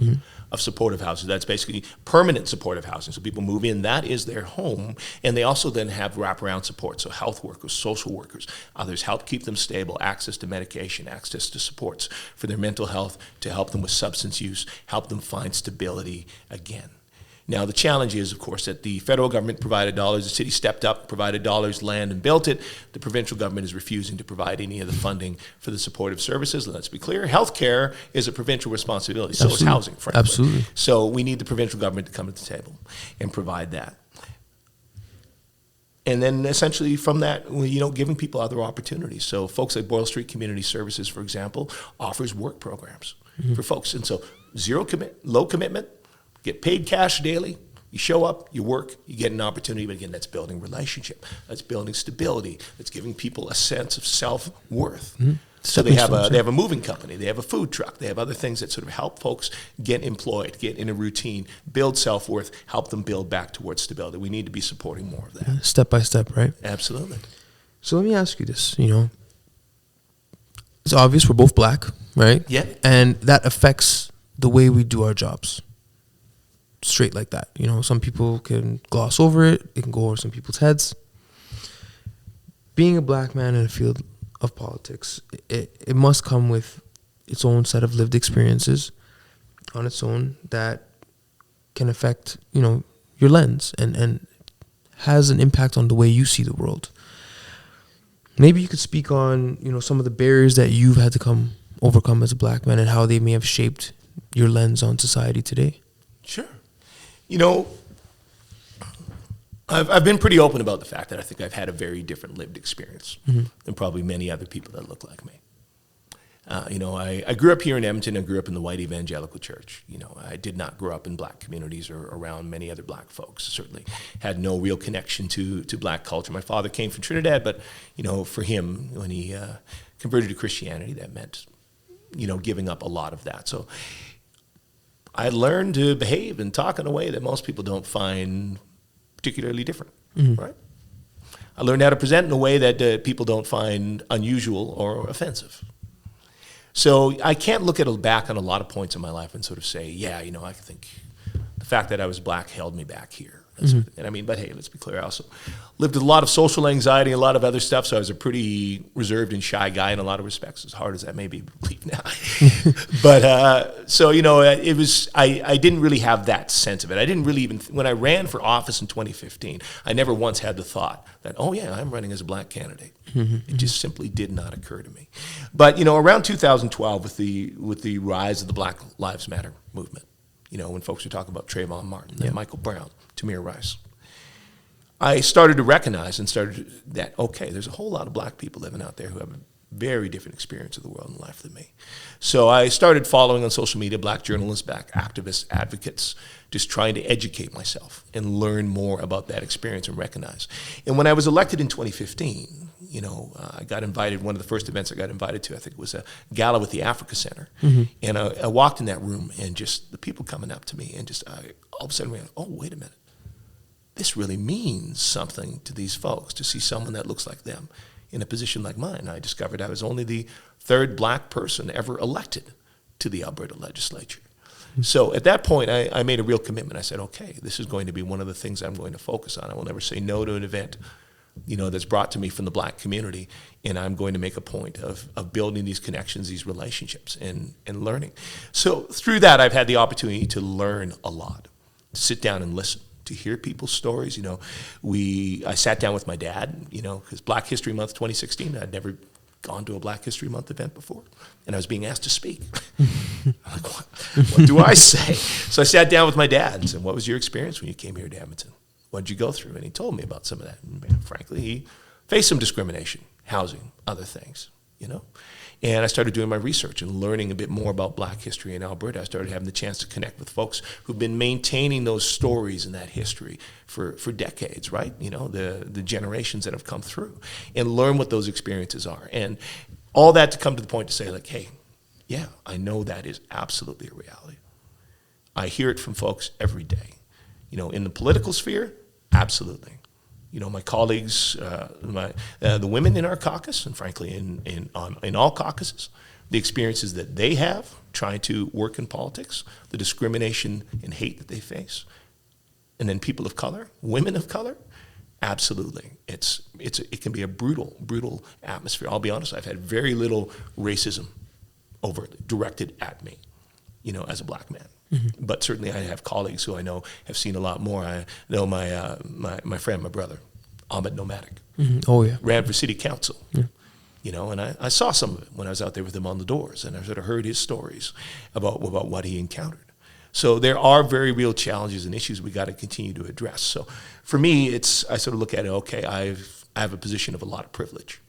of supportive housing. That's basically permanent supportive housing. So people move in, that is their home. And they also then have wraparound support. So health workers, social workers, others help keep them stable, access to medication, access to supports for their mental health, to help them with substance use, help them find stability again. Now, the challenge is, of course, that the federal government provided dollars, the city stepped up, provided dollars, land, and built it. The provincial government is refusing to provide any of the funding for the supportive services. Let's be clear, healthcare is a provincial responsibility. So is housing, frankly. Absolutely. So we need the provincial government to come to the table and provide that. And then essentially from that, giving people other opportunities. So folks like Boyle Street Community Services, for example, offers work programs for folks. And so low commitment, get paid cash daily. You show up, you work, you get an opportunity. But again, that's building relationship. That's building stability. That's giving people a sense of self-worth. So they have a moving company. They have a food truck. They have other things that sort of help folks get employed, get in a routine, build self-worth, help them build back towards stability. We need to be supporting more of that. Step by step, right? Absolutely. So let me ask you this, It's obvious we're both black, right? Yeah. And that affects the way we do our jobs. Straight like that. Some people can gloss over it. It can go over some people's heads. Being a black man in a field of politics, it must come with its own set of lived experiences on its own that can affect, your lens and has an impact on the way you see the world. Maybe you could speak on, some of the barriers that you've had to overcome as a black man and how they may have shaped your lens on society today. Sure. I've been pretty open about the fact that I think I've had a very different lived experience than probably many other people that look like me. I grew up here in Edmonton. I grew up in the white evangelical church. I did not grow up in black communities or around many other black folks. Certainly had no real connection to black culture. My father came from Trinidad, but, for him, when he converted to Christianity, that meant, giving up a lot of that. So I learned to behave and talk in a way that most people don't find particularly different, right? I learned how to present in a way that people don't find unusual or offensive. So I can't look back on a lot of points in my life and sort of say, I think the fact that I was black held me back here. And I mean, but hey, let's be clear. I also lived with a lot of social anxiety, a lot of other stuff. So I was a pretty reserved and shy guy in a lot of respects, as hard as that may be to believe now. But so, it was, I didn't really have that sense of it. I didn't really even, when I ran for office in 2015, I never once had the thought that, oh yeah, I'm running as a black candidate. It just simply did not occur to me. But, around 2012 with the rise of the Black Lives Matter movement, when folks were talking about Trayvon Martin, and Michael Brown, Tamir Rice, I started to recognize that, okay, there's a whole lot of black people living out there who have a very different experience of the world and life than me. So I started following on social media black journalists, black activists, advocates, just trying to educate myself and learn more about that experience and recognize. And when I was elected in 2015, I got invited, one of the first events I got invited to, I think it was a gala with the Africa Center. And I walked in that room and just the people coming up to me and just all of a sudden went, oh, wait a minute. This really means something to these folks to see someone that looks like them in a position like mine. I discovered I was only the third black person ever elected to the Alberta legislature. So at that point, I made a real commitment. I said, okay, this is going to be one of the things I'm going to focus on. I will never say no to an event that's brought to me from the black community, and I'm going to make a point of building these connections, these relationships, and learning. So through that, I've had the opportunity to learn a lot, to sit down and listen, to hear people's stories. I sat down with my dad, because Black History Month 2016, I'd never gone to a Black History Month event before, and I was being asked to speak. I'm like, what do I say? So I sat down with my dad and said, what was your experience when you came here to Edmonton? What did you go through? And he told me about some of that. And frankly, he faced some discrimination, housing, other things, And I started doing my research and learning a bit more about black history in Alberta. I started having the chance to connect with folks who've been maintaining those stories and that history for decades, right? The generations that have come through, and learn what those experiences are. And all that to come to the point to say, like, hey, yeah, I know that is absolutely a reality. I hear it from folks every day. In the political sphere, absolutely. My colleagues, the women in our caucus, and frankly in all caucuses, the experiences that they have trying to work in politics, the discrimination and hate that they face, and then people of color, women of color, absolutely. It can be a brutal atmosphere. I'll be honest, I've had very little racism overtly directed at me, as a black man. But certainly I have colleagues who I know have seen a lot more. I know my friend, my brother, Ahmed Nomadic, Oh yeah, ran for city council, and I saw some of it when I was out there with him on the doors, and I sort of heard his stories about what he encountered. So there are very real challenges and issues we got to continue to address. So for me, I sort of look at it, okay, I have a position of a lot of privilege.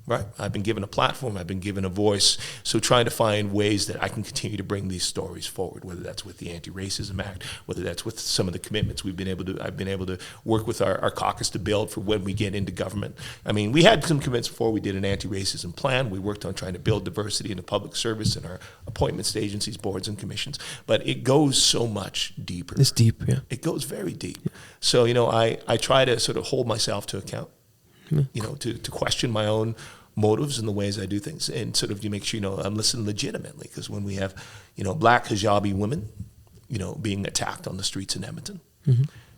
Right. I've been given a platform. I've been given a voice. So trying to find ways that I can continue to bring these stories forward, whether that's with the Anti-Racism Act, whether that's with some of the commitments I've been able to work with our caucus to build for when we get into government. I mean, we had some commitments before we did an anti-racism plan. We worked on trying to build diversity in the public service and our appointments to agencies, boards, and commissions. But it goes so much deeper. It's deep, yeah. It goes very deep. Yeah. So, I try to sort of hold myself to account, to question my own motives and the ways I do things, and sort of you make sure I'm listening legitimately, because when we have black hijabi women being attacked on the streets in Edmonton,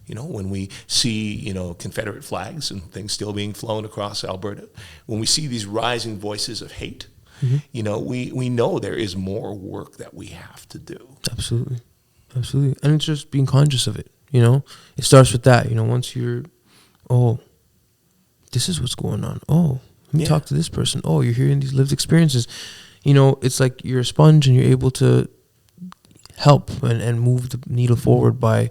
when we see Confederate flags and things still being flown across Alberta, when we see these rising voices of hate, we know there is more work that we have to do. Absolutely, and it's just being conscious of it. It starts with that. Once you're, oh, this is what's going on. Oh, let me talk to this person. Oh, you're hearing these lived experiences. It's like you're a sponge and you're able to help and move the needle forward by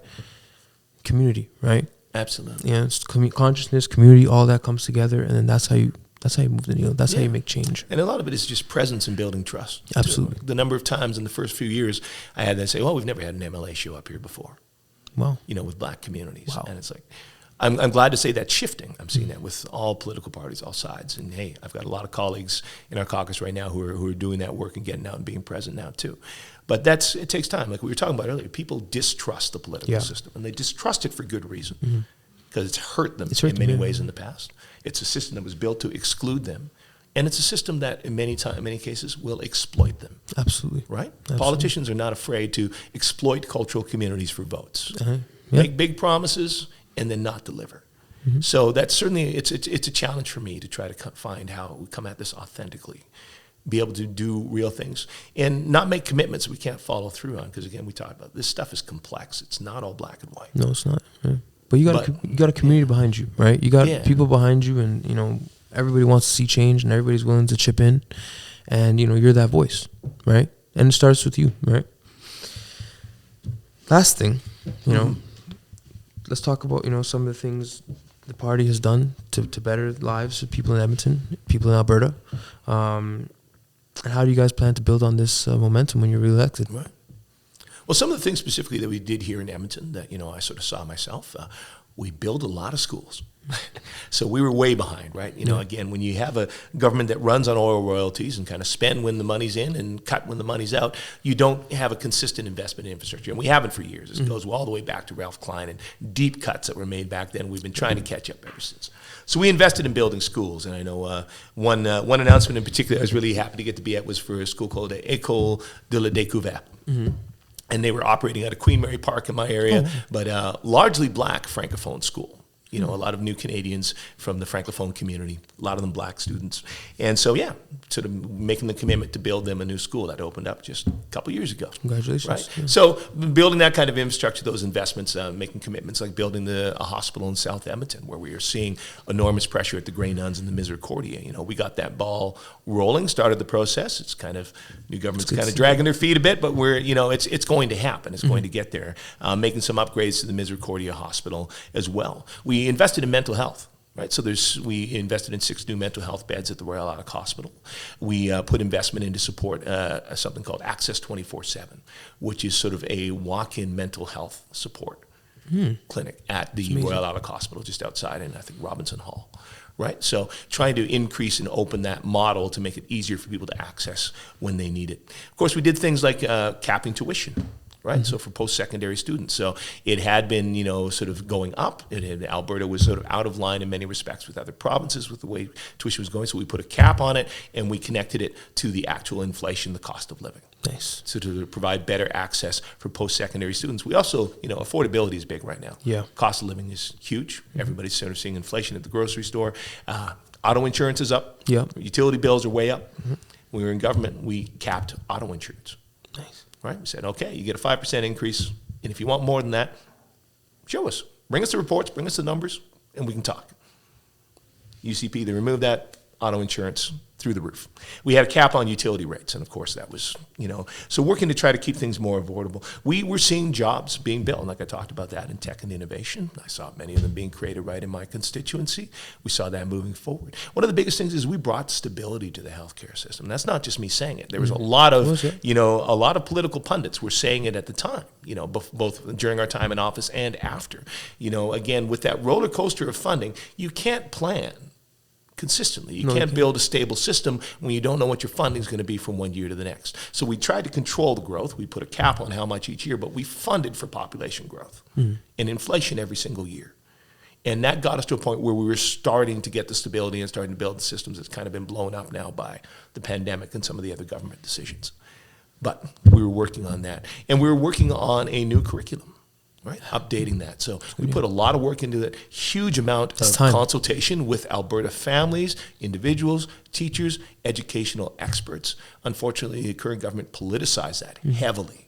community, right? Absolutely. Yeah, it's consciousness, community, all that comes together, and then that's how you move the needle. That's how you make change. And a lot of it is just presence and building trust. Absolutely. The number of times in the first few years I had to say, well, we've never had an MLA show up here before. Wow. With black communities. Wow. And it's like, I'm glad to say that's shifting. I'm seeing that with all political parties, all sides. And hey, I've got a lot of colleagues in our caucus right now who are doing that work and getting out and being present now too. But it takes time. Like we were talking about earlier, people distrust the political system, and they distrust it for good reason, because it's hurt them in many ways in the past. It's a system that was built to exclude them, and it's a system that in many cases will exploit them. Absolutely. Right? Absolutely. Politicians are not afraid to exploit cultural communities for votes. Yeah. Make big promises and then not deliver. So that's certainly, it's a challenge for me to try to find how we come at this authentically, be able to do real things and not make commitments we can't follow through on. Because again, we talked about this stuff is complex. It's not all black and white. No, it's not. Yeah. But you got a community behind you, right? You got people behind you, and everybody wants to see change, and everybody's willing to chip in, and you're that voice, right? And it starts with you, right? Last thing, let's talk about some of the things the party has done to better the lives of people in Edmonton, people in Alberta. And how do you guys plan to build on this momentum when you're reelected? Right. Well, some of the things specifically that we did here in Edmonton that, I sort of saw myself, we built a lot of schools. So we were way behind, right? Again, when you have a government that runs on oil royalties and kind of spend when the money's in and cut when the money's out, you don't have a consistent investment in infrastructure. And we haven't for years. It goes all the way back to Ralph Klein and deep cuts that were made back then. We've been trying to catch up ever since. So we invested in building schools. And I know one announcement in particular I was really happy to get to be at was for a school called École de la Découverte. And they were operating out of Queen Mary Park in my area, but largely black Francophone school. A lot of new Canadians from the Francophone community, a lot of them black students. And so, sort of making the commitment to build them a new school that opened up just a couple years ago. Congratulations. Right? Yeah. So building that kind of infrastructure, those investments, making commitments like building a hospital in South Edmonton where we are seeing enormous pressure at the Grey Nuns and the Misericordia. We got that ball rolling, started the process. It's kind of, new government's kind of dragging their feet a bit, but we're, it's going to happen. It's going to get there. Making some upgrades to the Misericordia Hospital as well. We invested in mental health, right? So we invested in 6 new mental health beds at the Royal Alec Hospital. We put investment into support something called Access 24/7, which is sort of a walk-in mental health support clinic at the Royal Alec Hospital, just outside in, I think, Robinson Hall. Right, so trying to increase and open that model to make it easier for people to access when they need it. Of course, we did things like capping tuition. Right, so for post-secondary students. So it had been, sort of going up. Alberta was sort of out of line in many respects with other provinces with the way tuition was going. So we put a cap on it, and we connected it to the actual inflation, the cost of living. Nice. So to provide better access for post-secondary students. We also, affordability is big right now. Yeah. Cost of living is huge. Everybody's sort of seeing inflation at the grocery store. Auto insurance is up. Yeah. Utility bills are way up. When we were in government, we capped auto insurance. Nice. Right? We said, okay, you get a 5% increase, and if you want more than that, show us. Bring us the reports, bring us the numbers, and we can talk. UCP, they removed that, auto insurance through the roof. We had a cap on utility rates, and of course that was, so working to try to keep things more affordable. We were seeing jobs being built, like I talked about that in tech and innovation. I saw many of them being created right in my constituency. We saw that moving forward. One of the biggest things is we brought stability to the healthcare system. That's not just me saying it. There was a lot of, a lot of political pundits were saying it at the time, both during our time in office and after. Again, with that roller coaster of funding, you can't plan consistently. You can't build a stable system when you don't know what your funding is going to be from one year to the next. So we tried to control the growth. We put a cap on how much each year, but we funded for population growth and inflation every single year. And that got us to a point where we were starting to get the stability and starting to build the systems that's kind of been blown up now by the pandemic and some of the other government decisions. But we were working on that. And we were working on a new curriculum. Right, updating that. So we put a lot of work into that. Huge amount of consultation with Alberta families, individuals, teachers, educational experts. Unfortunately, the current government politicized that heavily,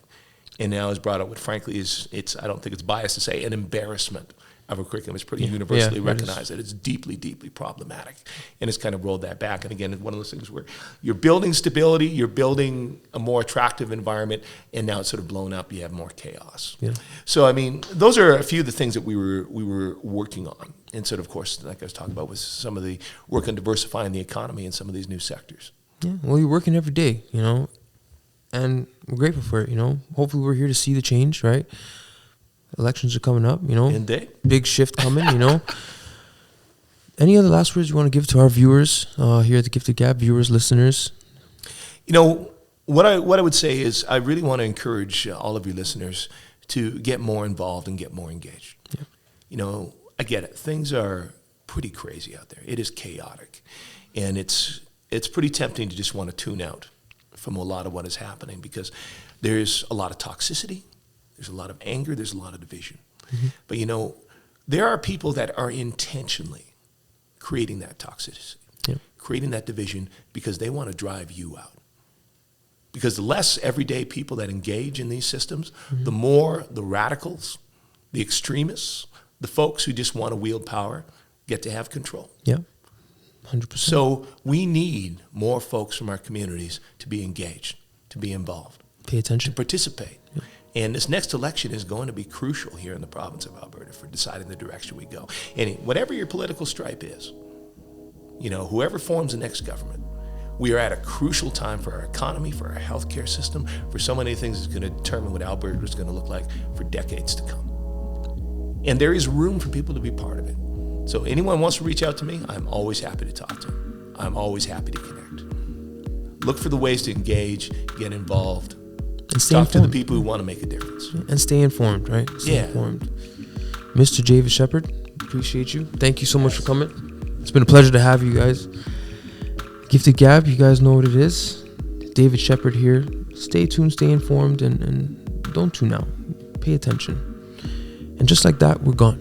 and now has brought up what, frankly, is I don't think it's biased to say, an embarrassment of a curriculum. It's pretty universally recognized that it's deeply, deeply problematic, and it's kind of rolled that back. And again, it's one of those things where you're building stability, you're building a more attractive environment, and now it's sort of blown up. You have more chaos. Yeah. So, I mean, those are a few of the things that we were working on, and sort of course, like I was talking about, with some of the work on diversifying the economy in some of these new sectors. Yeah. Well, you're working every day, and we're grateful for it. Hopefully, we're here to see the change, right? Elections are coming up, Indeed. Big shift coming, Any other last words you want to give to our viewers here at the Gifted Gab, viewers, listeners? What I would say is I really want to encourage all of you listeners to get more involved and get more engaged. Yeah. I get it. Things are pretty crazy out there. It is chaotic. And it's pretty tempting to just want to tune out from a lot of what is happening because there's a lot of toxicity. There's a lot of anger. There's a lot of division. But, there are people that are intentionally creating that toxicity, creating that division because they want to drive you out. Because the less everyday people that engage in these systems, the more the radicals, the extremists, the folks who just want to wield power get to have control. Yeah, 100%. So we need more folks from our communities to be engaged, to be involved, Pay attention. to participate. Yeah. And this next election is going to be crucial here in the province of Alberta for deciding the direction we go. And whatever your political stripe is, whoever forms the next government, we are at a crucial time for our economy, for our healthcare system, for so many things that's going to determine what Alberta is going to look like for decades to come. And there is room for people to be part of it. So anyone wants to reach out to me, I'm always happy to talk to them. I'm always happy to connect. Look for the ways to engage, get involved, and stay talk informed. to the people who want to make a difference. And stay informed, right? Stay informed. Mr. Javis Shepherd, appreciate you. Thank you so much for coming. It's been a pleasure to have you guys. Gifted Gab, you guys know what it is. David Shepherd here. Stay tuned, stay informed, and don't tune out. Pay attention. And just like that, we're gone.